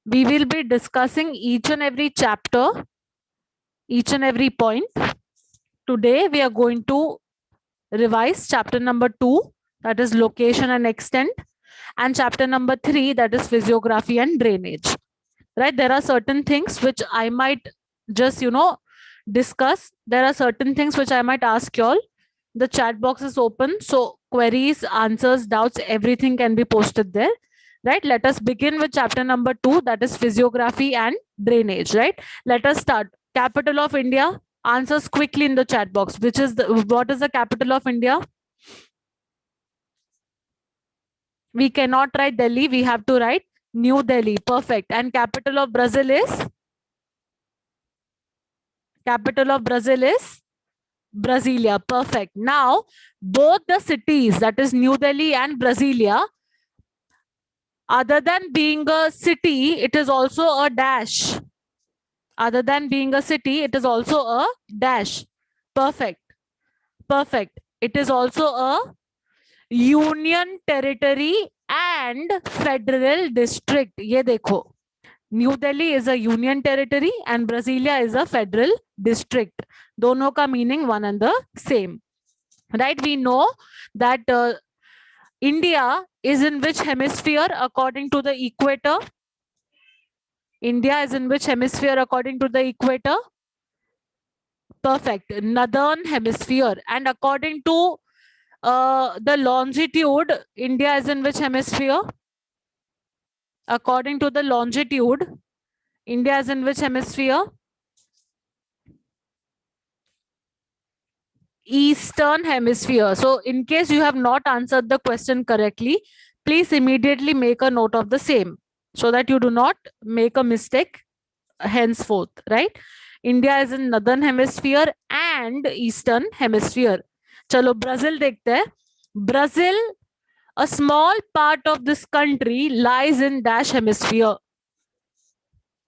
We will be discussing each and every chapter, each and every point. Today we are going to revise chapter number 2, that is location and extent, and chapter number 3, that is physiography and drainage. Right? There are certain things which I might just, discuss. There are certain things which I might ask you all. The chat box is open, so queries, answers, doubts, everything can be posted there. Right? Let us begin with chapter number 2, that is physiography and drainage. Right? Let us start. Capital of India. Answers quickly in the chat box. What is the capital of India? We cannot write Delhi. We have to write New Delhi. Perfect. And capital of Brazil is? Capital of Brazil is Brasilia. Perfect. Now, both the cities, that is New Delhi and Brasilia, other than being a city, it is also a dash. Other than being a city, it is also a dash. Perfect. Perfect. It is also a union territory and federal district. Ye dekho. New Delhi is a union territory and Brasilia is a federal district. Dono ka meaning one and the same. Right? We know that India is in which hemisphere according to the equator? India is in which hemisphere according to the equator? Perfect. Northern hemisphere. And according to the longitude, India is in which hemisphere? According to the longitude, India is in which hemisphere? Eastern hemisphere. So in case you have not answered the question correctly, please immediately make a note of the same so that you do not make a mistake henceforth, right? India is in northern hemisphere and eastern hemisphere. Chalo Brazil dekhte hain. Brazil, a small part of this country lies in dash hemisphere.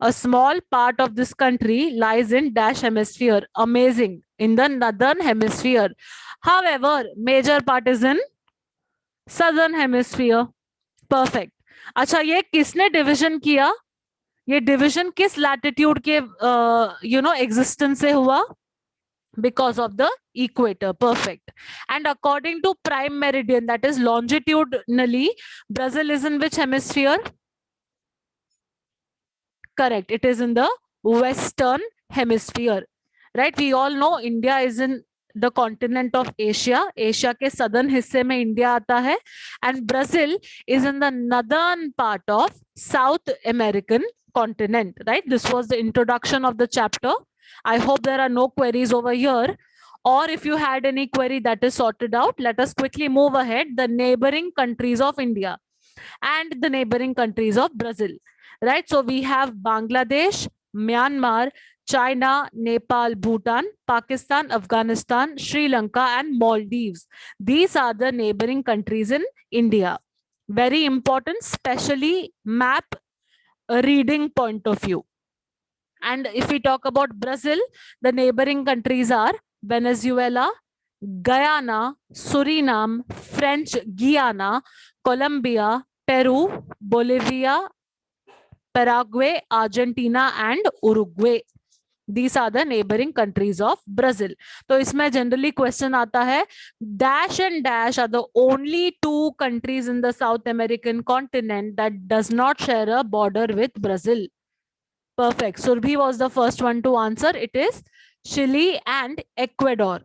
A small part of this country lies in dash hemisphere. Amazing. In the northern hemisphere. However, major part is in southern hemisphere. Perfect. अच्छा, ये किसने division किया? ये division किस latitude के existence से हुआ? Because of the equator. Perfect. And according to prime meridian, that is longitudinally, Brazil is in which hemisphere? Correct. It is in the western hemisphere. Right? We all know India is in the continent of Asia. Asia के southern हिस्से में India आता है. And Brazil is in the northern part of South American continent. Right? This was the introduction of the chapter. I hope there are no queries over here. Or if you had any query that is sorted out, let us quickly move ahead. The neighboring countries of India and the neighboring countries of Brazil. Right? So we have Bangladesh, Myanmar, China, Nepal, Bhutan, Pakistan, Afghanistan, Sri Lanka, and Maldives. These are the neighboring countries in India. Very important, especially map reading point of view. And if we talk about Brazil, the neighboring countries are Venezuela, Guyana, Suriname, French Guiana, Colombia, Peru, Bolivia, Paraguay, Argentina, and Uruguay. These are the neighboring countries of Brazil. तो इसमें generally question आता है, dash and dash are the only two countries in the South American continent that does not share a border with Brazil. Perfect. Surbhi was the first one to answer. It is Chile and Ecuador.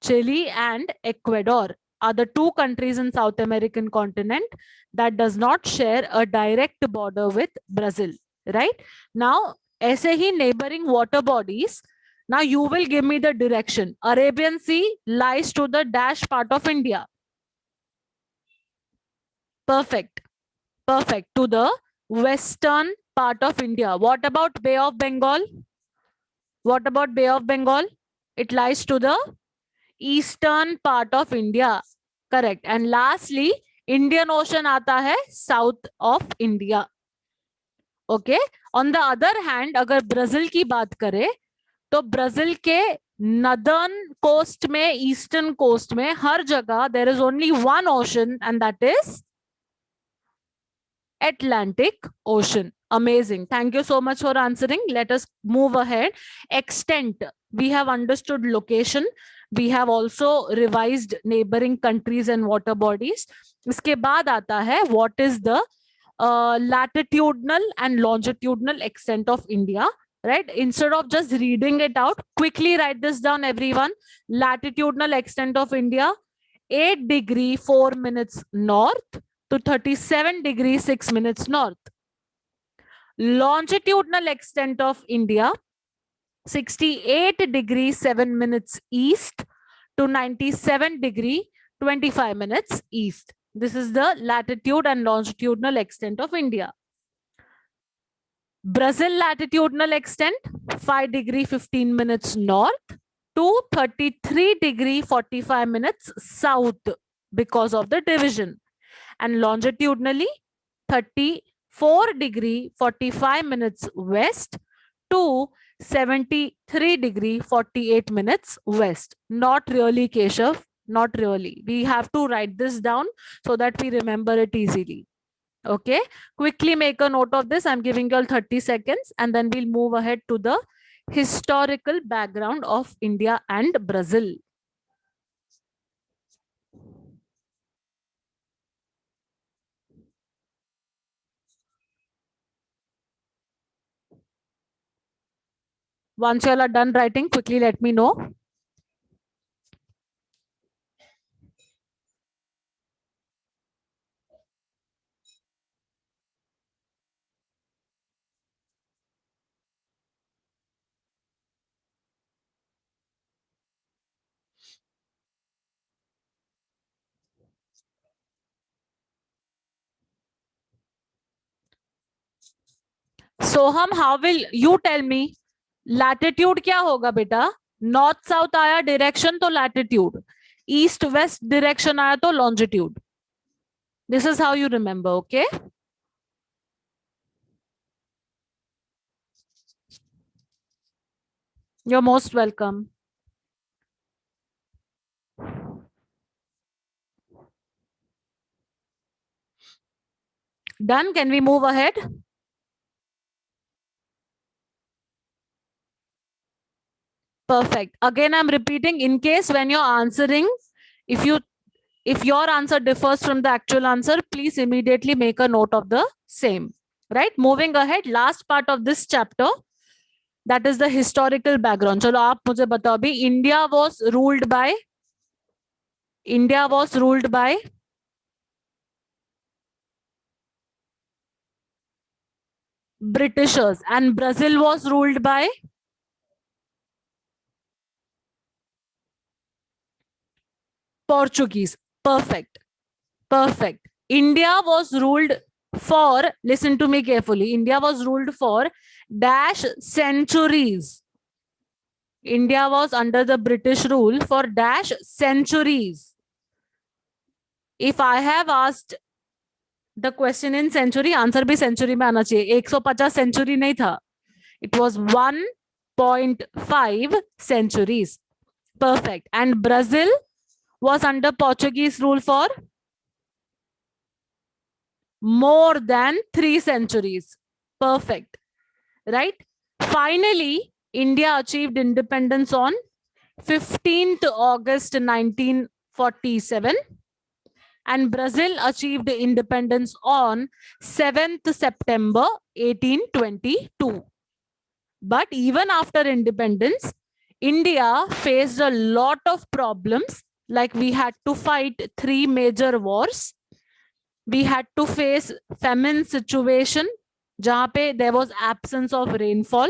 Chile and Ecuador are the two countries in South American continent that does not share a direct border with Brazil. Right? Now, ऐसे ही neighboring water bodies. Now you will give me the direction. Arabian Sea lies to the dash part of India. Perfect. Perfect. To the western part of India. What about Bay of Bengal? What about Bay of Bengal? It lies to the eastern part of India. Correct. And lastly, Indian Ocean आता है south of India. Okay. On the other hand, अगर Brazil की बात करें तो Brazil के northern coast में, eastern coast में, हर जगह there is only one ocean and that is Atlantic Ocean. Amazing. Thank you so much for answering. Let us move ahead. Extent. We have understood location. We have also revised neighboring countries and water bodies. इसके बाद आता है what is the latitudinal and longitudinal extent of India. Right? Instead of just reading it out, quickly write this down, everyone. Latitudinal extent of India, 8 degree 4 minutes north to 37 degree 6 minutes north. Longitudinal extent of India, 68 degree 7 minutes east to 97 degree 25 minutes east. This is the latitude and longitudinal extent of India. Brazil latitudinal extent, 5 degree 15 minutes north to 33 degree 45 minutes south because of the division. And longitudinally, 34 degree 45 minutes west to 73 degree 48 minutes west. Not really, Keshav, not really. We have to write this down so that we remember it easily. Okay, quickly make a note of this. I'm giving you all 30 seconds and then we'll move ahead to the historical background of India and Brazil. Once you all are done writing, quickly let me know. Soham, how will you tell me? Latitude क्या होगा बेटा? North south आया direction तो latitude, east west direction आया तो longitude. This is how you remember. Okay, you're most welcome. Done. Can we move ahead? Perfect. Again, I'm repeating, in case when you're answering, if your answer differs from the actual answer, please immediately make a note of the same. Right? Moving ahead, last part of this chapter, that is the historical background. चलो आप मुझे बताओ अभी. India was ruled by Britishers and Brazil was ruled by Portuguese. Perfect. Perfect. India was ruled for, listen to me carefully, India was ruled for dash centuries. India was under the British rule for dash centuries. If I have asked the question in century, answer भी century में आना चाहिए. 150 century नहीं था. It was 1.5 centuries. Perfect. And Brazil was under Portuguese rule for more than 3 centuries. Perfect. Right? Finally, India achieved independence on 15th August 1947 and Brazil achieved independence on 7th September 1822. But even after independence, India faced a lot of problems, like we had to fight 3 major wars. We had to face famine situation, jahan pe there was absence of rainfall,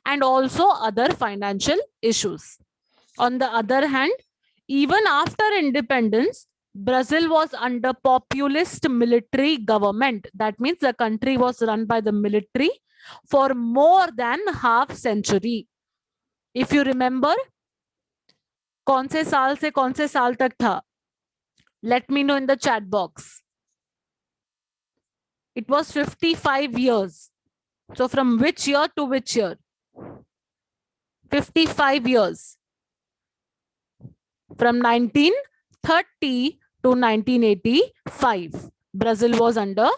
and also other financial issues. On the other hand, even after independence, Brazil was under populist military government. That means the country was run by the military for more than half century. If you remember, कौन से साल से कौन से साल तक था? Let me know in the chat box. It was 55 years. So from which year to which year? 55 years. From 1930 to 1985, Brazil was under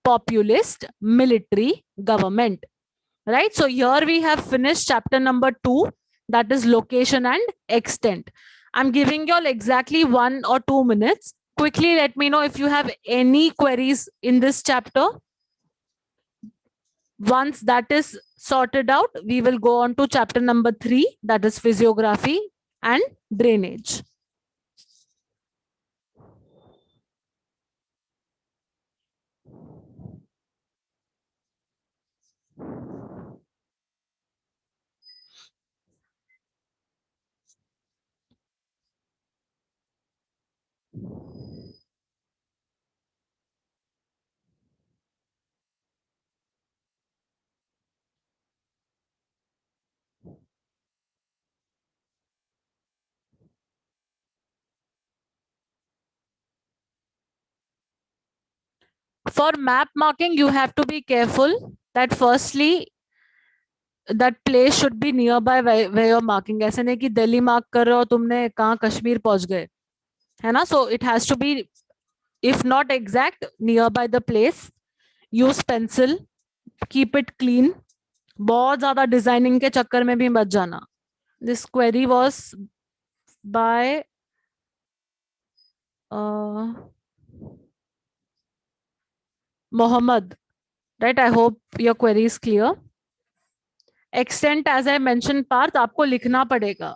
populist military government. Right? So here we have finished chapter number 2, that is location and extent. I'm giving you all exactly 1 or 2 minutes. Quickly let me know if you have any queries in this chapter. Once that is sorted out, we will go on to chapter number 3, that is physiography and drainage. For map marking, you have to be careful that firstly, that place should be nearby where you're marking. ऐसे नहीं कि Delhi mark कर रहे हो तुमने कहाँ कश्मीर पहुंच गए, है ना? So it has to be, if not exact, nearby the place. Use pencil, keep it clean. बहुत ज्यादा डिजाइनिंग के चक्कर में भी मत जाना. This query was by Mohammed, right? I hope your query is clear. Extent, as I mentioned, Parth, आपको लिखना पड़ेगा,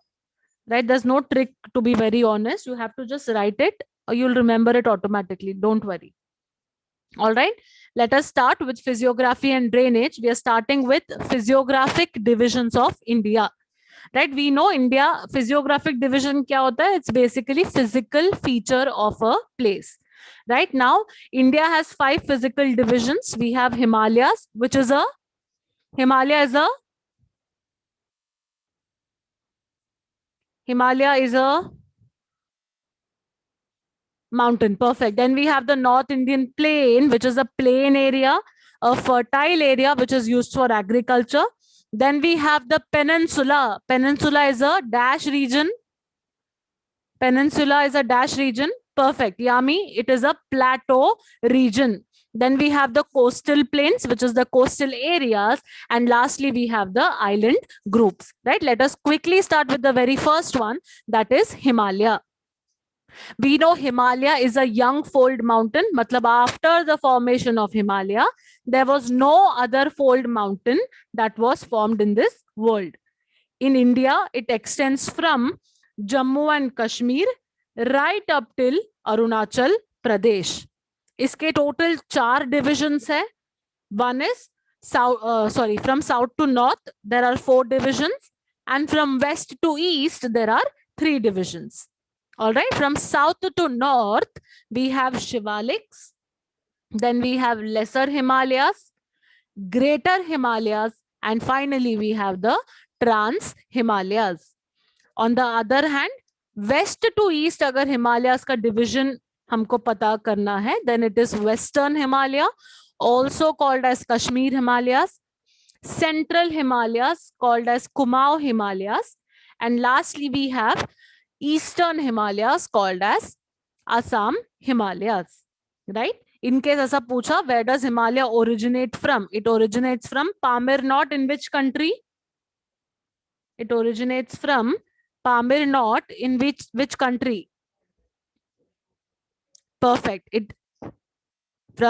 right? There's no trick, to be very honest. You have to just write it, or you'll remember it automatically. Don't worry. All right. Let us start with physiography and drainage. We are starting with physiographic divisions of India. Right? We know India physiographic division kya hota hai? It's basically physical feature of a place. Right now, India has 5 physical divisions. We have Himalayas, which is a Himalaya is a mountain. Perfect. Then we have the North Indian plain, which is a plain area, a fertile area which is used for agriculture. Then we have the peninsula. Peninsula is a dash region. Peninsula is a dash region. Perfect. Yami, it is a plateau region. Then we have the coastal plains, which is the coastal areas. And lastly, we have the island groups. Right? Let us quickly start with the very first one, that is Himalaya. We know Himalaya is a young fold mountain. Matlab, after the formation of Himalaya, there was no other fold mountain that was formed in this world. In India, it extends from Jammu and Kashmir right up till Arunachal Pradesh. इसके total 4 divisions है. One is from south to north, there are 4 divisions, and from west to east, there are 3 divisions. All right, from south to north, we have Shivaliks, then we have Lesser Himalayas, Greater Himalayas, and finally we have the Trans Himalayas. On the other hand, west to east, agar Himalayas ka division हमको पता करना है, then it is Western Himalaya, also called as Kashmir Himalayas, Central Himalayas called as Kumaon Himalayas, and lastly we have Eastern Himalayas called as Assam Himalayas. Right? In case ऐसा पूछा, where does Himalaya originate from? It originates from Pamir Knot. In which country? It originates from Pamir Knot. In which country? Perfect. It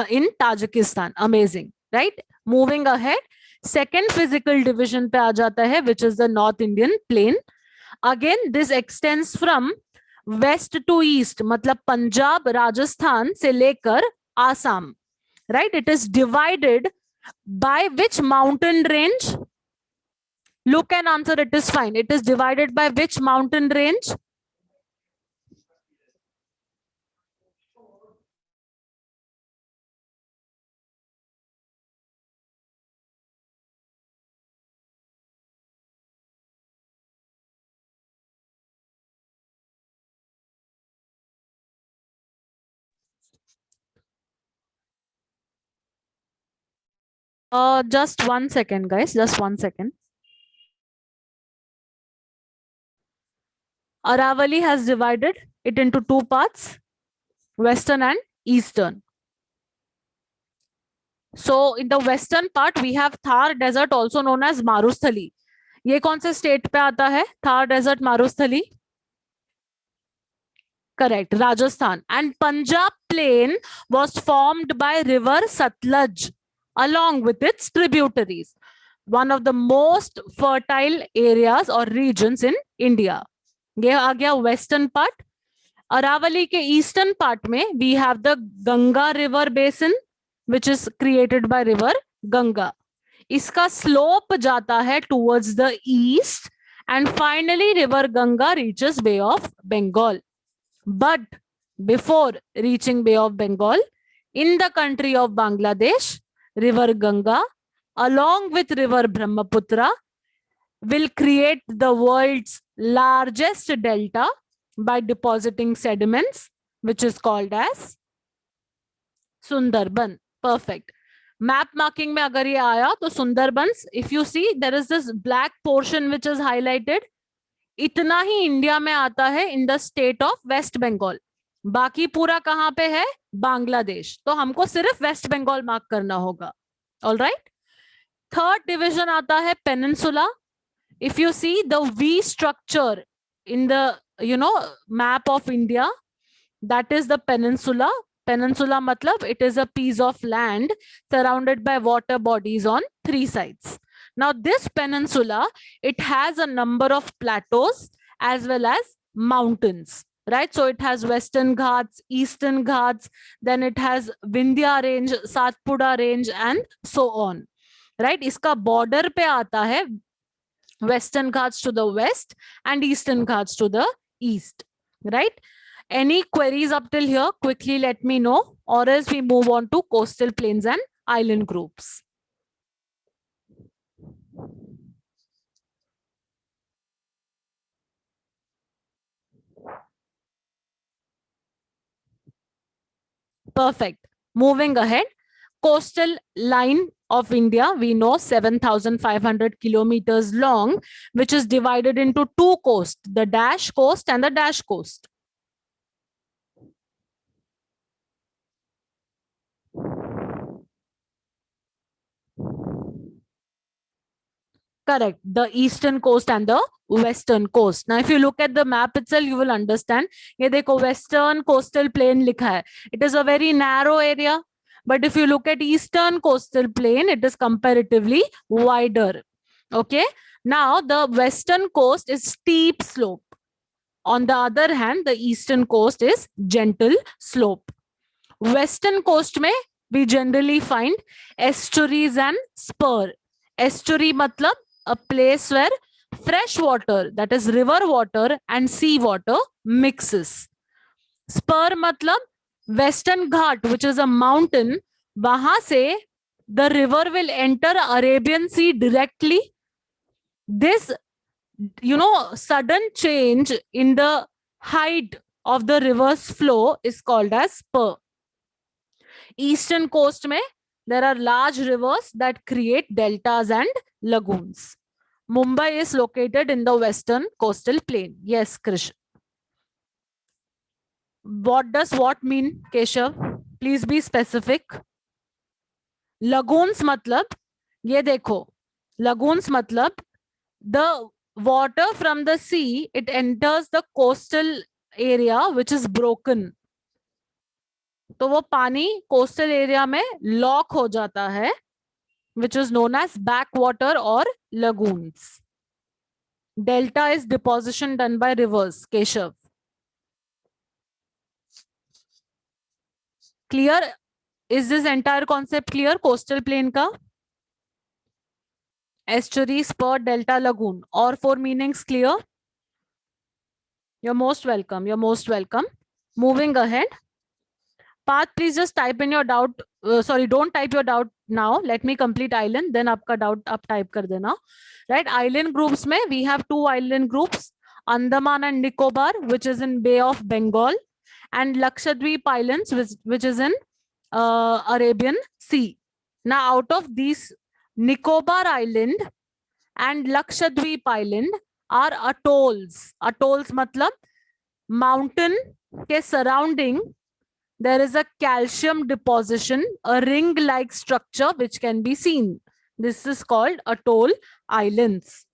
in Tajikistan. Amazing. Right? Moving ahead, second physical division पे आ जाता है, which is the North Indian plain. Again, this extends from west to east, मतलब पंजाब, राजस्थान से लेकर Assam. Right? It is divided by which mountain range? Look and answer, it is fine. It is divided by which mountain range? Just 1 second, guys. Just 1 second. Aravalli has divided it into 2 parts, western and eastern. So in the western part we have Thar desert, also known as Marusthali. ये कौन से state पे आता है? Thar desert, मारुस्थली? Correct, Rajasthan. And Punjab plain was formed by river Satluj along with its tributaries. One of the most fertile areas or regions in India. ये आ गया western part. Aravali के eastern part में we have the Ganga river basin, which is created by river Ganga. इसका slope जाता है towards the east, and finally river Ganga reaches Bay of Bengal. But before reaching Bay of Bengal, in the country of Bangladesh, river Ganga along with river Brahmaputra will create the world's largest delta by depositing sediments, which is called as Sundarban. Perfect. Map marking में अगर ये आया तो Sundarbans, if you see there is this black portion which is highlighted, इतना ही India में आता है in the state of West Bengal. बाकी पूरा कहां पे है? बांग्लादेश. तो हमको सिर्फ वेस्ट बंगाल मार्क करना होगा. All right. थर्ड डिविजन आता है peninsula. If you see the V structure in the map of India, that is the peninsula. Peninsula matlab it is a piece of land surrounded by water bodies on three sides. Now this peninsula, it has a number of plateaus as well as mountains, right? So it has Western Ghats, Eastern Ghats, then it has Vindhya range, Satpura range and so on, right? Iska border pe aata hai Western Ghats to the west and Eastern Ghats to the east, right? Any queries up till here? Quickly let me know, or else we move on to coastal plains and island groups. Perfect. Moving ahead, coastal line of India, we know 7,500 kilometers long, which is divided into two coasts, the dash coast and the dash coast. Correct. The eastern coast and the western coast. Now, if you look at the map itself, you will understand. ये देखो western coastal plain लिखा है. It is a very narrow area. But if you look at eastern coastal plain, it is comparatively wider. Okay. Now, the western coast is steep slope. On the other hand, the eastern coast is gentle slope. Western coast में we generally find estuaries and spur. Estuary matlab a place where fresh water, that is river water and sea water mixes. Spur matlab Western Ghat, which is a mountain, wahan se the river will enter Arabian Sea directly. This, sudden change in the height of the river's flow is called as spur. Eastern coast mein there are large rivers that create deltas and lagoons. Mumbai is located in the western coastal plain. Yes, Krish. What does what mean, Keshav? Please be specific. Lagoons matlab, ye dekho. Lagoons matlab, the water from the sea, it enters the coastal area which is broken. तो वो पानी coastal area में lock हो जाता है, which is known as backwater or lagoons. Delta is deposition done by rivers. Keshav. Clear? Is this entire concept clear? Coastal plain ka? Estuary, spur, delta, lagoon. Or four meanings clear? You're most welcome. You're most welcome. Moving ahead. Path, please just type in your doubt. Sorry, don't type your doubt now. Let me complete island. Then आपका doubt आप type कर देना. Right? Island groups में we have two island groups, Andaman and Nicobar, which is in Bay of Bengal, and Lakshadweep Islands, which is in Arabian Sea. Now, out of these, Nicobar Island and Lakshadweep Island are atolls. Atolls matlab mountain के surrounding there is a calcium deposition, a ring-like structure which can be seen. This is called atoll islands.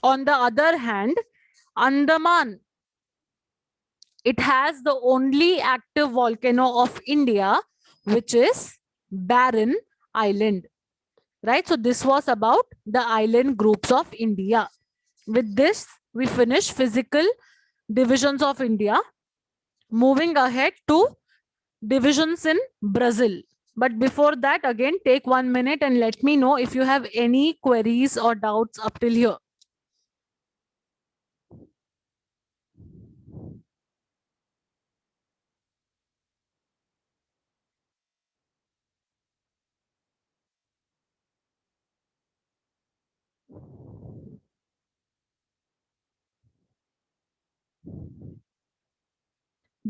On the other hand, Andaman, it has the only active volcano of India, which is Barren Island. Right? So this was about the island groups of India. With this, we finish physical divisions of India. Moving ahead to divisions in Brazil. But before that, again, take 1 minute and let me know if you have any queries or doubts up till here.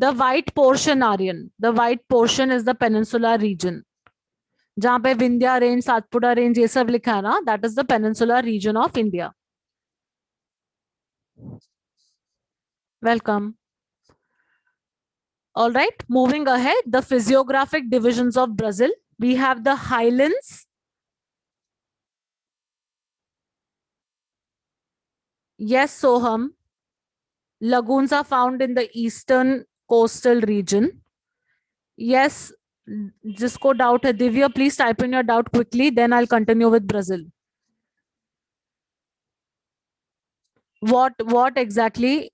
The white portion, Aryan. The white portion is the peninsular region. जहां पे Vindhya range, Satpura range, ये सब लिखा है ना, that is the peninsular region of India. Welcome. All right, moving ahead, the physiographic divisions of Brazil. We have the highlands. Yes, Soham. Lagoons are found in the eastern coastal region. Yes, जिसको doubt है, Divya, please type in your doubt quickly, then I'll continue with Brazil. What exactly?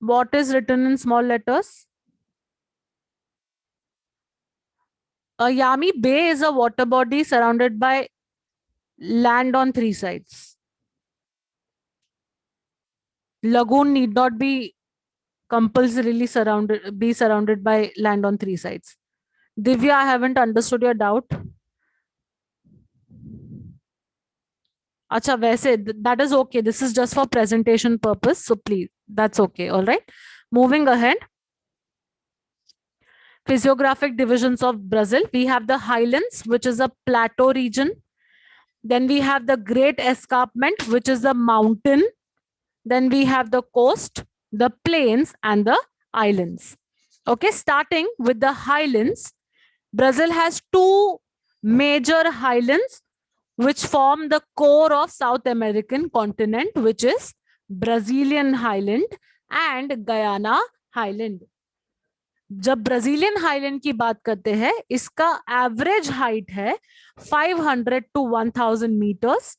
What is written in small letters? Yami Bay is a water body surrounded by land on 3 sides. Lagoon need not be compulsorily surrounded by land on 3 sides. Divya, I haven't understood your doubt. Acha, वैसे that is okay. This is just for presentation purpose. So please, that's okay. All right. Moving ahead. Physiographic divisions of Brazil. We have the highlands, which is a plateau region. Then we have the Great Escarpment, which is a mountain. Then we have the coast, the plains, and the islands. Okay, starting with the highlands. Brazil has 2 major highlands which form the core of South American continent, which is Brazilian highland and Guyana highland. जब Brazilian highland की बात करते हैं, इसका average height है 500 to 1000 meters,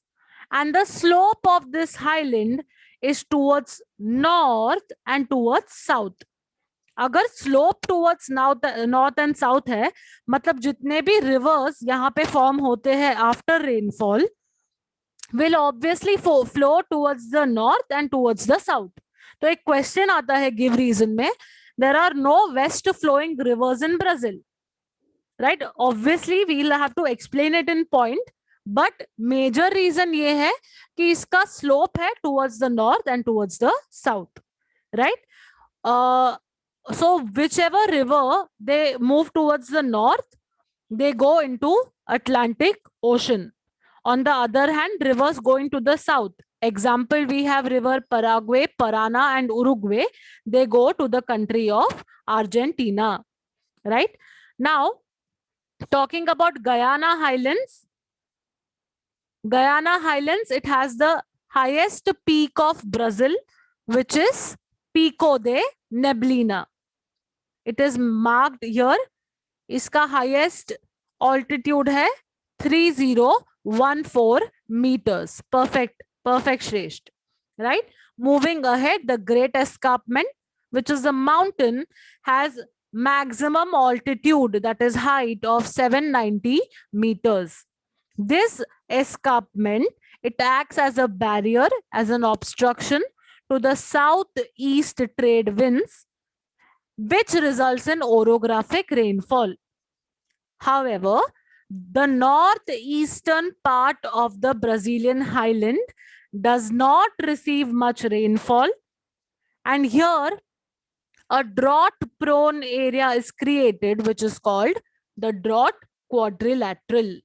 and the slope of this highland is towards north and towards south. अगर slope towards north and south है, मतलब जितने भी रिवर्स यहाँ पे फॉर्म होते हैं after rainfall will obviously flow towards the north and towards the south. तो एक क्वेश्चन आता है गिव रीजन में, there are no west flowing rivers in Brazil, right? Obviously we'll have to explain it in point, but major reason ये है कि इसका slope है towards the north and towards the south, right? So whichever river they move towards the north, they go into Atlantic Ocean. On the other hand, rivers going to the south. Example, we have river Paraguay, Parana, and Uruguay. They go to the country of Argentina, right? Now, talking about Guyana Highlands. Guyana Highlands, it has the highest peak of Brazil, which is Pico de Neblina. It is marked here. इसका highest altitude है 3014 meters. Perfect, Shresht. Right? Moving ahead, the Great Escarpment, which is a mountain, has maximum altitude, that is height, of 790 meters. This escarpment, it acts as a barrier, as an obstruction to the southeast trade winds, which results in orographic rainfall. However, the northeastern part of the Brazilian highland does not receive much rainfall, and here a drought-prone area is created, which is called the drought quadrilateral.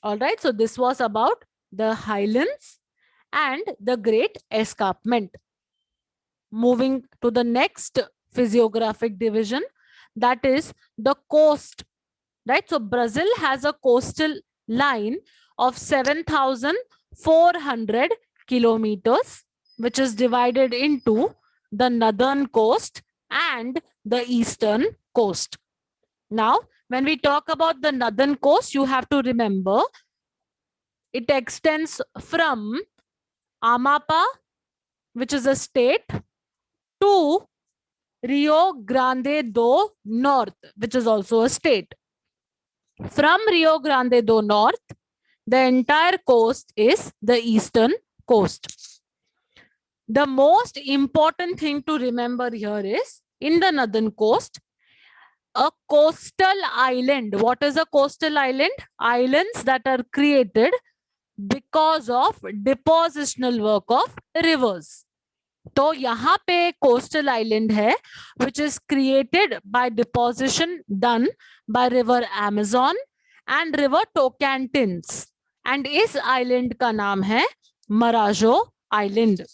All right, so this was about the highlands and the Great Escarpment. moving to the next physiographic division, that is the coast, right? So Brazil has a coastal line of 7,400 kilometers, which is divided into the northern coast and the eastern coast. Now, when we talk about the northern coast, you have to remember it extends from Amapa, which is a state, to Rio Grande do Norte, which is also a state. From Rio Grande do Norte, the entire coast is the eastern coast. The most important thing to remember here is in the northern coast, a coastal island. What is a coastal island? Islands that are created because of depositional work of rivers. तो यहाँ पे coastal island है which is created by deposition done by river Amazon and river Tocantins, and इस island का नाम है Marajo Island,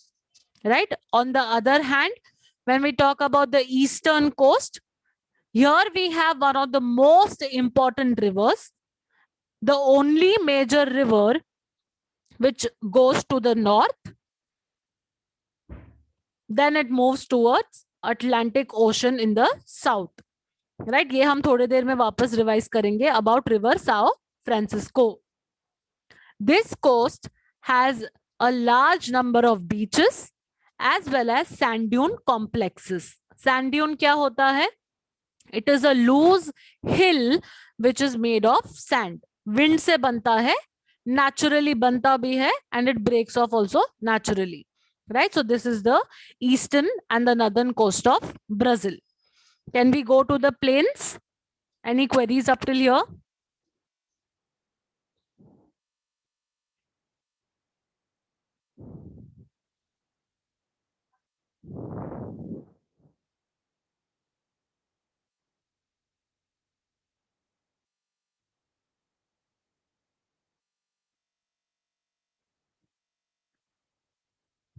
right? On the other hand, when we talk about the eastern coast, here we have one of the most important rivers, the only major river which goes to the north, then it moves towards Atlantic Ocean in the south, right? ये हम थोड़ी देर में वापस revise करेंगे about river Sao Francisco. This coast has a large number of beaches as well as sand dune complexes. Sand dune क्या होता है? It is a loose hill which is made of sand. Wind से बनता है, naturally बनता भी है, and it breaks off also naturally. Right? So this is the eastern and the northern coast of Brazil. Can we go to the plains? Any queries up till here?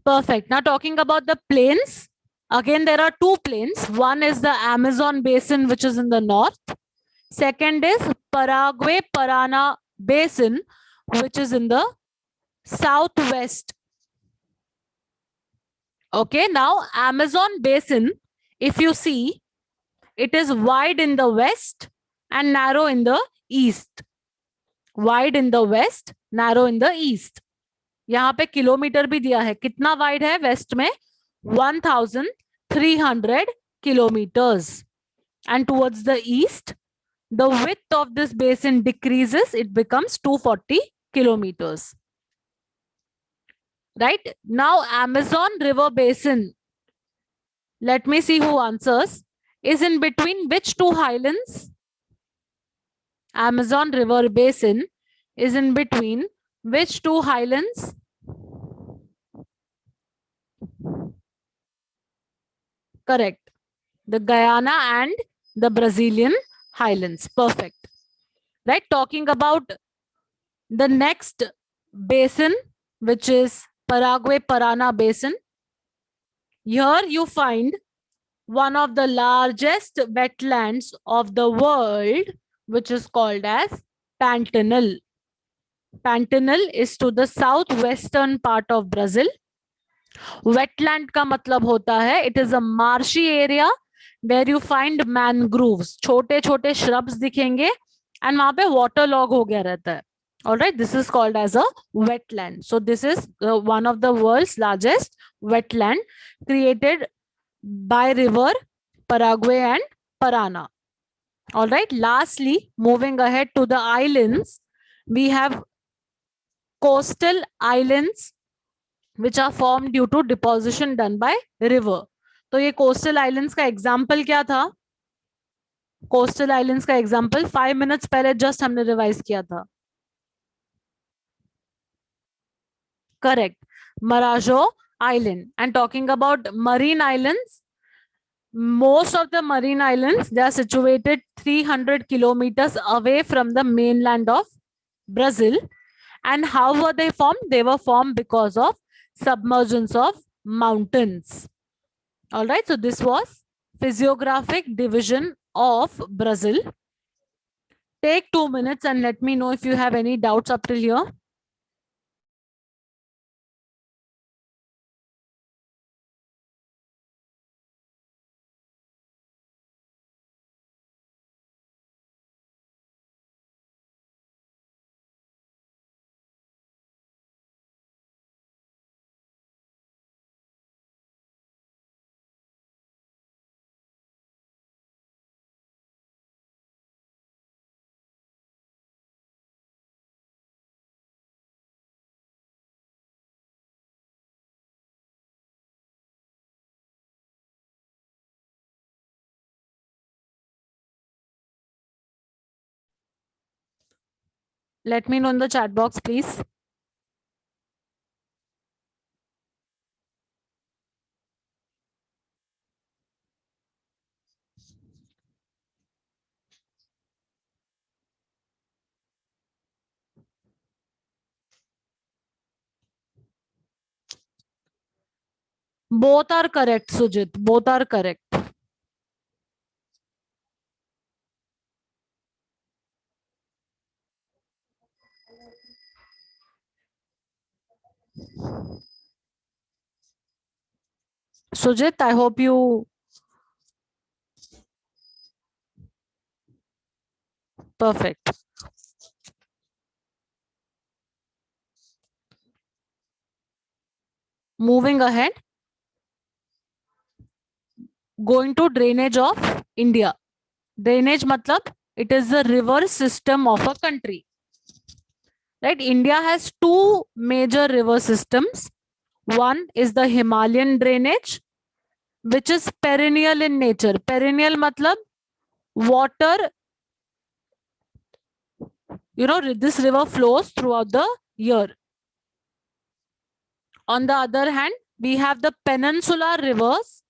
Perfect. Now talking about the plains, again there are two plains. One is the Amazon basin, which is in the north. Second is Paraguay Parana basin, which is in the southwest. Okay, now Amazon basin, if you see, it is wide in the west and narrow in the east. Wide in the west, narrow in the east. यहाँ पे kilometre भी दिया है, कितना wide है waste में? 1300 kilometers. And towards the east, the width of this basin decreases, it becomes 240 kilometers. Right? Now, Amazon River Basin, let me see who answers, is in between which two highlands? Amazon River Basin is in between which two highlands? Correct. The Guyana and the Brazilian highlands. Perfect. Right? Talking about the next basin, which is Paraguay Parana Basin. Here you find one of the largest wetlands of the world, which is called as Pantanal. Pantanal is to the southwestern part of Brazil. Wetland का मतलब होता है, it is a marshy area where you find mangroves. छोटे छोटे shrubs दिखेंगे and वहां पे waterlog हो गया रहता है. All right, this is called as a wetland. So this is one of the world's largest wetland created by river Paraguay and Parana. All right, lastly, moving ahead to the islands, we have coastal islands which are formed due to deposition done by river. तो ये coastal islands का example क्या था? Coastal islands का example 5 minutes पहले just हमने revise किया था. Correct. Marajo Island. And talking about marine islands, most of the marine islands, they are situated 300 kilometers away from the mainland of Brazil. And how were they formed? They were formed because of submergence of mountains. All right, so this was physiographic division of Brazil. Take 2 minutes and let me know if you have any doubts up till here. Let me know in the chat box, please. Both are correct, Sujit. Both are correct. Sujit, I hope you... Perfect. Moving ahead, going to drainage of India. Drainage matlab, it is the river system of a country. Right? India has two major river systems. One is the Himalayan drainage, which is perennial in nature. Perennial matlab water, this river flows throughout the year. On the other hand, we have the peninsular rivers,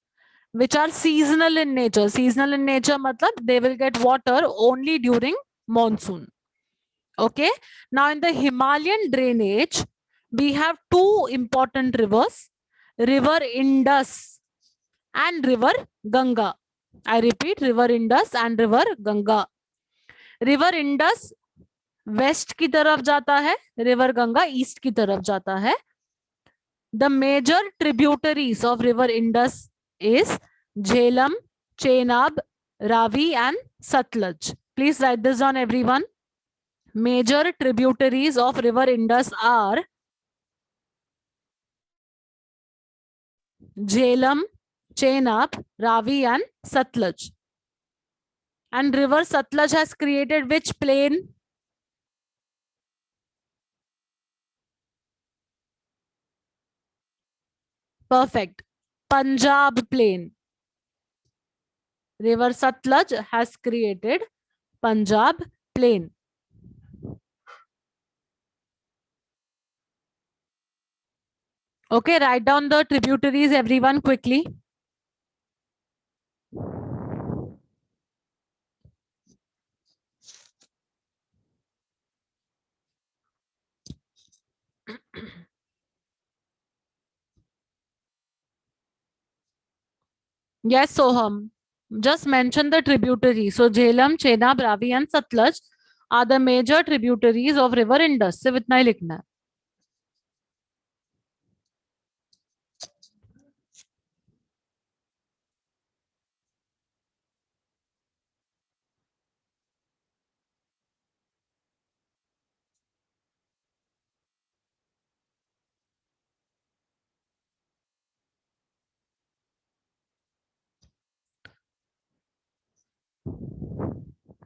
which are seasonal in nature. Seasonal in nature matlab they will get water only during monsoon. Okay. Now in the Himalayan drainage, we have two important rivers, River Indus and River Ganga. I repeat, River Indus and River Ganga. River Indus west की तरफ जाता है, river Ganga east की तरफ जाता है. The major tributaries of river Indus is Jhelum, Chenab, Ravi and Satluj. Please write this down, everyone. Major tributaries of river Indus are Jhelum, Chenab, Ravi and Satluj. And river Satluj has created which plain? Perfect. Punjab plain. River Satluj has created Punjab plain. Okay, write down the tributaries, everyone, quickly. Yes, Soham. Just mention the tributaries. So Jhelum, Chenab, Ravi and Satluj are the major tributaries of river Indus. सिर्फ इतना ही लिखना है.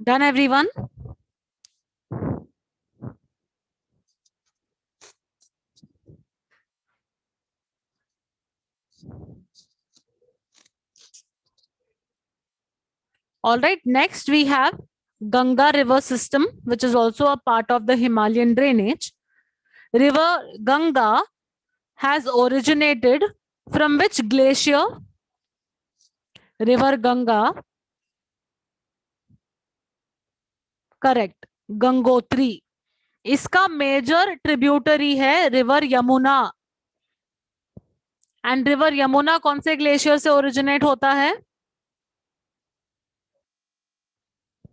Done, everyone? All right, next we have Ganga river system, which is also a part of the Himalayan drainage. River Ganga has originated from which glacier? River Ganga. Correct. Gangotri. इसका major tributary है river Yamuna. And river Yamuna कौन से glacier से originate होता है?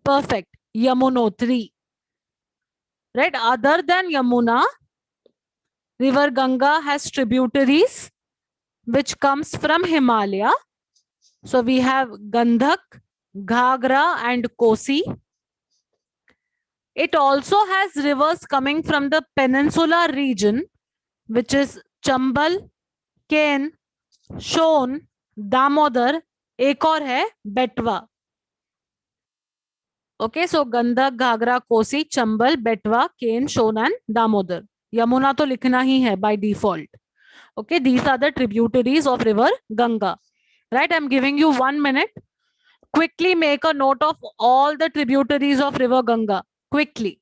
Perfect, Yamunotri, right. Other than Yamuna, river Ganga has tributaries which comes from Himalaya. So we have Gandhak, Ghagra and Kosi. It also has rivers coming from the peninsular region, which is Chambal, Ken, Shon, Damodar. एक और है बेटवा. Okay, सो गंधक, घाघरा, कोसी, चंबल, बेटवा, केन, shown and Damodar. Yamuna तो लिखना ही है by default. Okay, these are the tributaries of river Ganga. Right, I'm giving you 1 minute. Quickly make a note of all the tributaries of river Ganga. Quickly.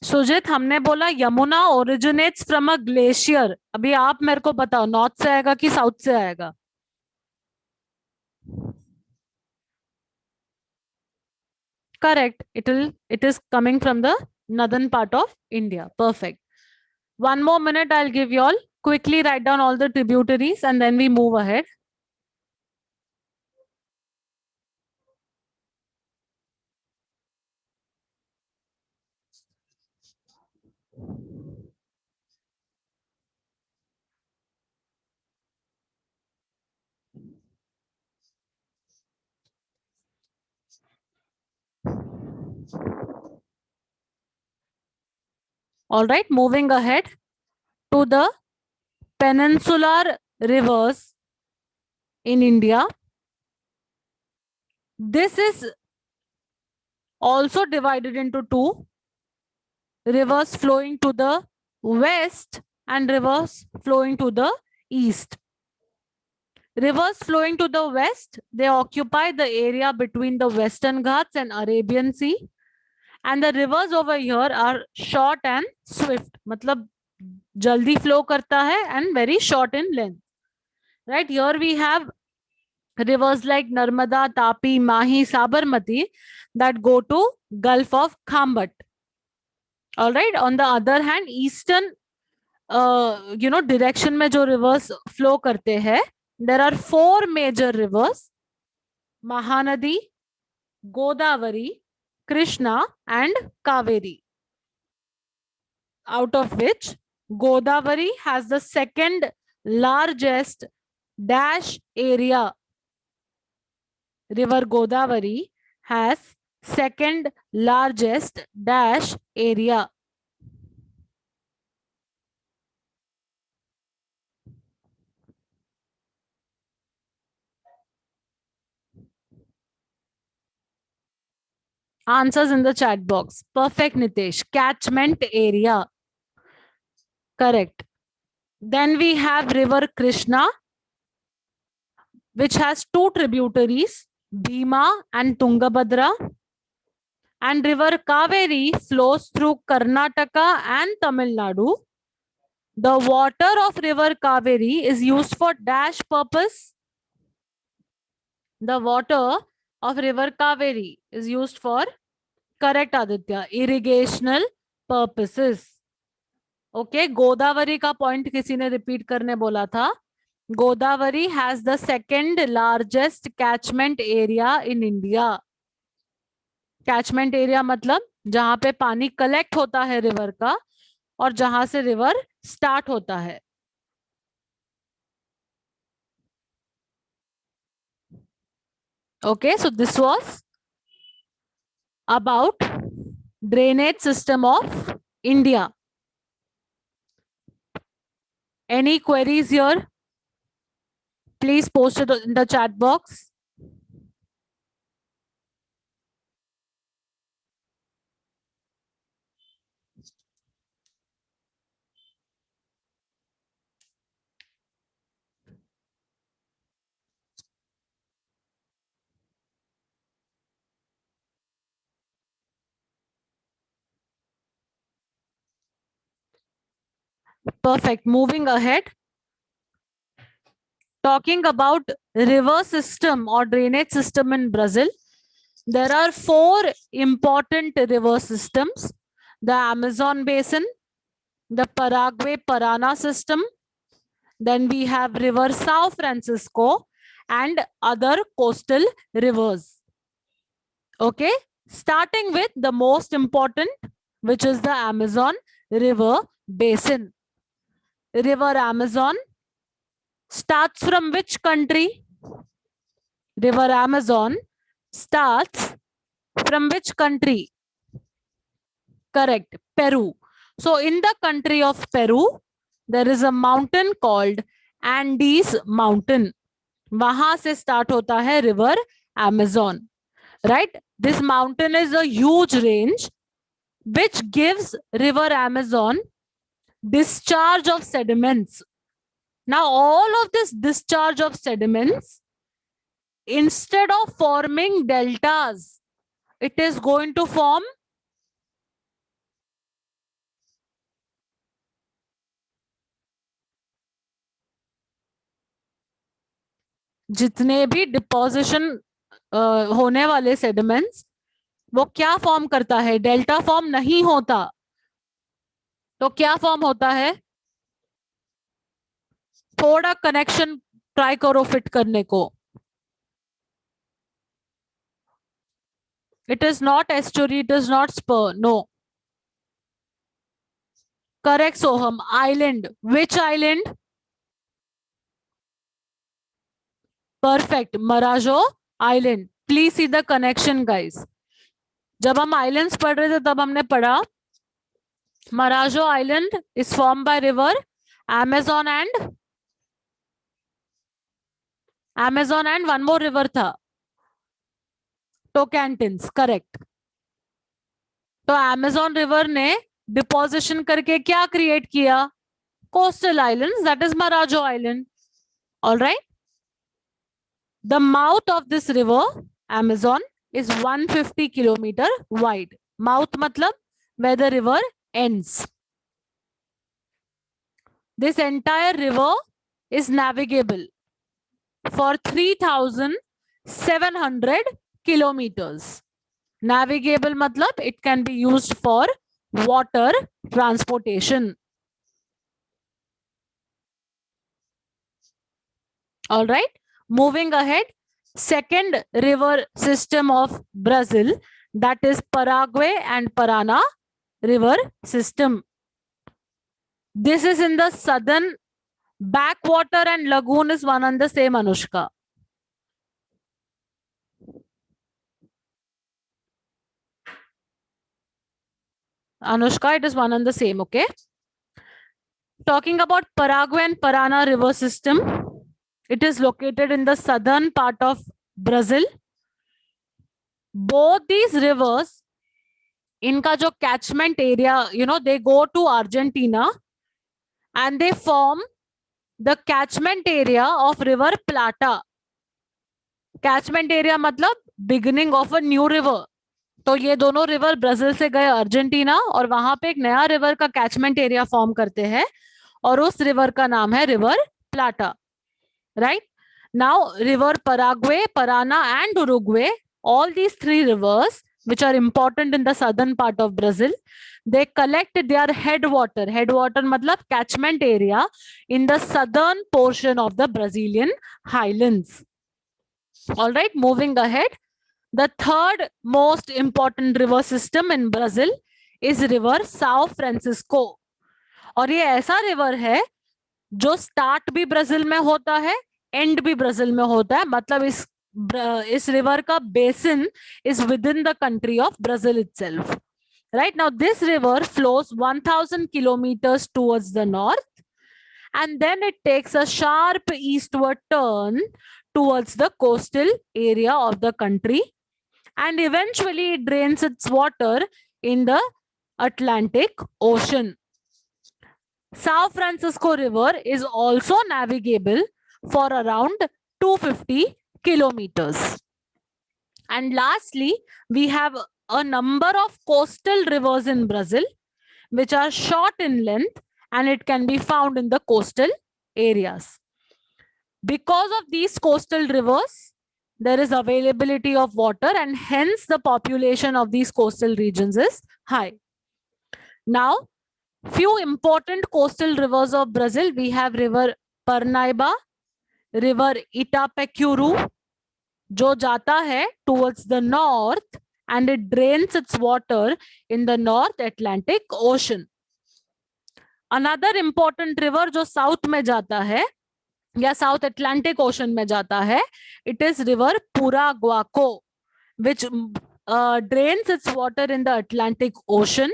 सुजित, हमने बोला Yamuna originates from a glacier. अभी आप मेरे को बताओ, north से आएगा कि साउथ से आएगा? Correct. It is coming from the northern part of India. Perfect. 1 more minute I'll give you all. Quickly write down all the tributaries and then we move ahead. All right, moving ahead to the peninsular rivers in India. This is also divided into two: rivers flowing to the west and rivers flowing to the east. Rivers flowing to the west, they occupy the area between the Western Ghats and Arabian Sea. And the rivers over here are short and swift. मतलब जल्दी flow करता है and very short in length. Right, here we have rivers like Narmada, Tapi, Mahi, Sabarmati that go to Gulf of Khambat. All right, on the other hand, eastern direction में जो rivers flow करते हैं, there are four major rivers: Mahanadi, Godavari, Krishna and Kaveri, out of which Godavari has the second largest dash area. River Godavari has second largest dash area. Answers in the chat box. Perfect, Nitesh. Catchment area. Correct. Then we have River Krishna, which has two tributaries, Bhima and Tungabhadra. And River Kaveri flows through Karnataka and Tamil Nadu. The water of River Kaveri is used for dash purpose. The water of River Kaveri is used for, correct Aditya, irrigational purposes. Okay, Godavari का point किसी ने repeat करने बोला था. Godavari has the second largest catchment area in India. Catchment area मतलब जहां पे पानी कलेक्ट होता है रिवर का और जहां से रिवर स्टार्ट होता है. Okay, so this was about drainage system of India. Any queries here? Please post it in the chat box. Perfect. Moving ahead, talking about river system or drainage system in Brazil, there are four important river systems: the Amazon basin, the Paraguay Parana system, then we have river Sao Francisco, and other coastal rivers. Okay, starting with the most important, which is the Amazon river basin. River Amazon starts from which country? River Amazon starts from which country? Correct, Peru. So in the country of Peru, there is a mountain called Andes Mountain. वहां से start होता है river Amazon. Right? This mountain is a huge range which gives river Amazon discharge of sediments. Now all of this discharge of sediments, instead of forming deltas, it is going to form जितने भी deposition होने वाले sediments, वो क्या form करता है? Delta form नहीं होता, तो क्या फॉर्म होता है? थोड़ा कनेक्शन ट्राई करो फिट करने को. It is not estuary, it is not spur, no. Correct Soham. Island. Which island? Perfect, Marajo island. Please see the connection guys. जब हम आइलैंड्स पढ़ रहे थे तब हमने पढ़ा Marajo island is form by river Amazon and one more river था, Tocantins. Correct. तो Amazon रिवर ने डिपोजिशन करके क्या क्रिएट किया? Coastal islands, that is Marajo island. Alright. The mouth of this river Amazon is 150 kilometer wide. Mouth matlab where the river ends. This entire river is navigable for 3,700 kilometers. Navigable matlab it can be used for water transportation. All right, moving ahead. Second river system of Brazil, that is Paraguay and Parana river system. This is in the southern backwater and lagoon is one and the same, Anushka. Anushka, it is one and the same, okay? Talking about Paraguay and Parana river system, it is located in the southern part of Brazil. Both these rivers, इनका जो catchment area, you know, they go to Argentina and they form the catchment area of river Plata. Catchment area मतलब beginning of a new river. तो ये दोनों river Brazil से गए Argentina और वहां पे एक नया रिवर का कैचमेंट एरिया फॉर्म करते हैं और उस रिवर का नाम है river प्लाटा. Right now river Paraguay, Parana and Uruguay, all these three rivers which are important in the southern part of Brazil, they collect their headwater matlab catchment area in the southern portion of the Brazilian highlands. All right, moving ahead. The third most important river system in Brazil is river Sao Francisco. और ये ऐसा river है जो start भी Brazil में होता है, and भी ब्राजील में होता है. मतलब इस रिवर का basin is within the country of Brazil itself. Right now, this river flows 1,000 kilometers towards the north, and then it takes a sharp eastward turn towards the coastal area of the country, and eventually it drains its water in the Atlantic Ocean. Sao Francisco River is also navigable for around 250 kilometers. And lastly, we have a number of coastal rivers in Brazil, which are short in length and it can be found in the coastal areas. Because of these coastal rivers, there is availability of water, and hence the population of these coastal regions is high. Now, few important coastal rivers of Brazil. We have river Parnaíba, river Itapecuru, जो जाता है towards the north and it drains its water in the North Atlantic Ocean. Another important river जो south में जाता है या south Atlantic ocean में जाता है, it is river Paraguaco, which drains its water in the Atlantic Ocean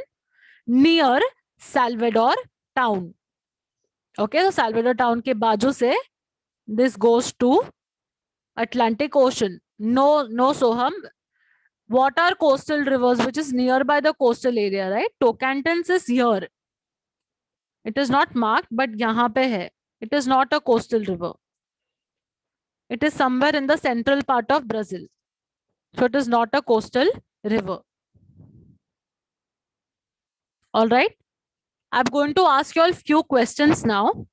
near Salvador town. Okay, so Salvador town के बाजू से this goes to Atlantic Ocean. No, Soham. What are coastal rivers which is nearby the coastal area, right? Tocantins is here. It is not marked, but यहाँ पे है. It is not a coastal river. It is somewhere in the central part of Brazil. So it is not a coastal river. All right. I'm going to ask you all few questions now.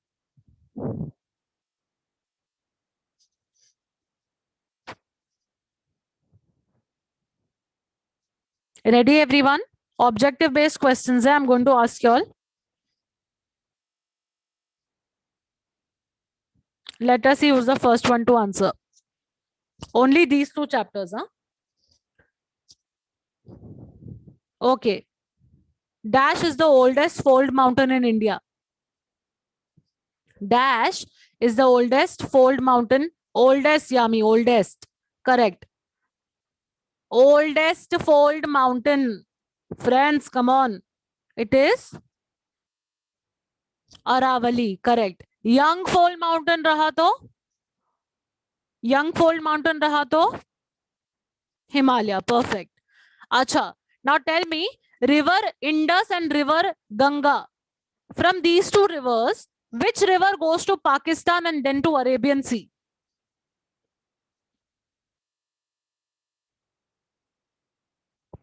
Ready, everyone? Objective based questions I'm going to ask you all. Let us see who's the first one to answer. Only these two chapters, huh? Okay. Dash is the oldest fold mountain in India. Dash is the oldest fold mountain. Oldest, Yami, oldest. Correct. Oldest fold mountain. Friends, come on. It is Aravali. Correct. Young fold mountain raha to? Young fold mountain raha to? Himalaya. Perfect. Acha. Now tell me, river Indus and river Ganga. From these two rivers, which river goes to Pakistan and then to Arabian Sea?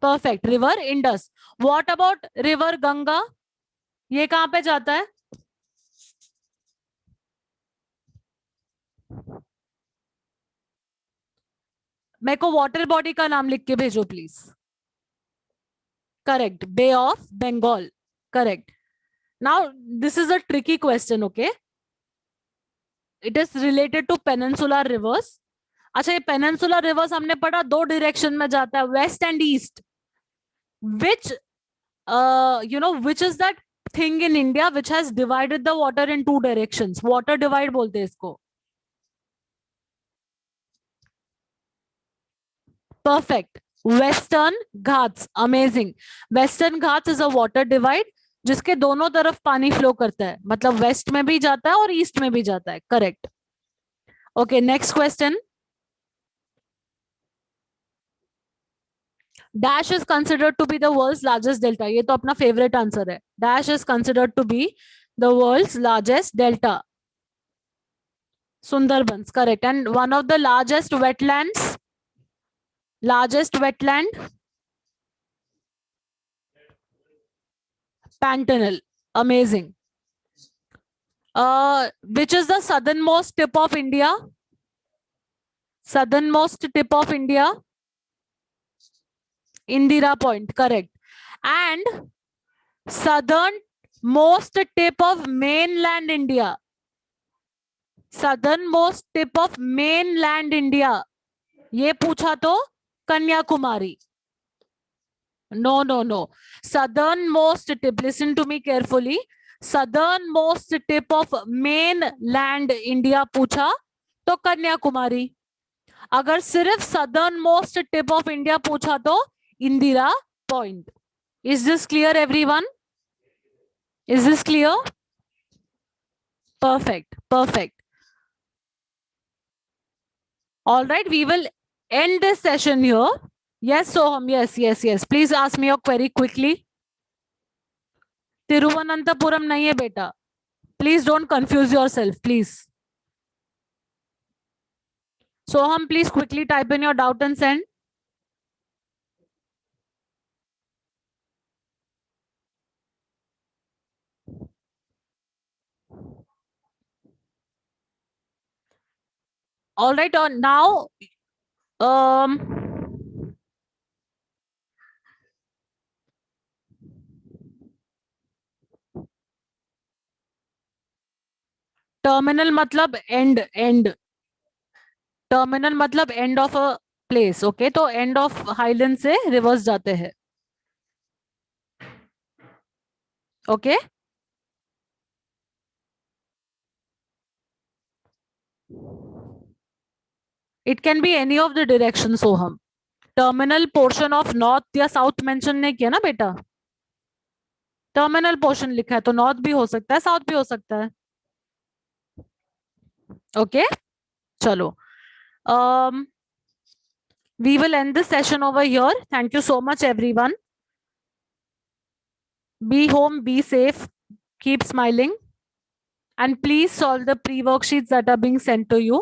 Perfect. River Indus. What about river Ganga? ये कहाँ पे जाता है? मेरे को water body का नाम लिख के भेजो please. Correct. Bay of Bengal. Correct. Now, this is a tricky question, okay? It is related to peninsular rivers. अच्छा, ये peninsular rivers हमने पढ़ा दो direction में जाता है, west and east. Which, which is that thing in India which has divided the water in two directions? Water divide बोलते हैं इसको. Perfect. Western Ghats. Amazing. Western Ghats is a water divide जिसके दोनों तरफ पानी फ्लो करता है, मतलब वेस्ट में भी जाता है और ईस्ट में भी जाता है. Correct. Okay, next question. Dash is considered to be the world's largest delta. ये तो अपना फेवरेट आंसर है. Dash is considered to be the world's largest delta. Sundarbans. Correct. And one of the largest wetlands. Largest wetland. Pantanal. Amazing. Which is the southernmost tip of India? Southernmost tip of India? Indira Point. Correct. And southernmost tip of mainland India? Southernmost tip of mainland India. ये पूछा तो Kanyakumari. No, no, no. Southernmost tip. Listen to me carefully. Southernmost tip of mainland India पूछा तो कन्याकुमारी. अगर सिर्फ southernmost tip of India पूछा तो Indira Point. Is this clear, everyone? Is this clear? Perfect. Perfect. All right, we will end this session here. Yes, Soham. Yes. Please ask me your query quickly. Tiruvananthapuram nahi hai beta. Please don't confuse yourself, please. Soham, please quickly type in your doubt and send. All right, now um terminal मतलब and terminal मतलब end of a place. Okay, तो end of highland से reverse जाते हैं. Okay, it can be any of the direction. Soham, terminal portion of north या south mention नहीं किया ना बेटा. टर्मिनल पोर्शन लिखा है तो नॉर्थ भी हो सकता है, साउथ भी हो सकता है. ओके, चलो. um we will end this session over here. Thank you so much everyone. Be home, be safe, keep smiling, and please solve the pre worksheets that are being sent to you.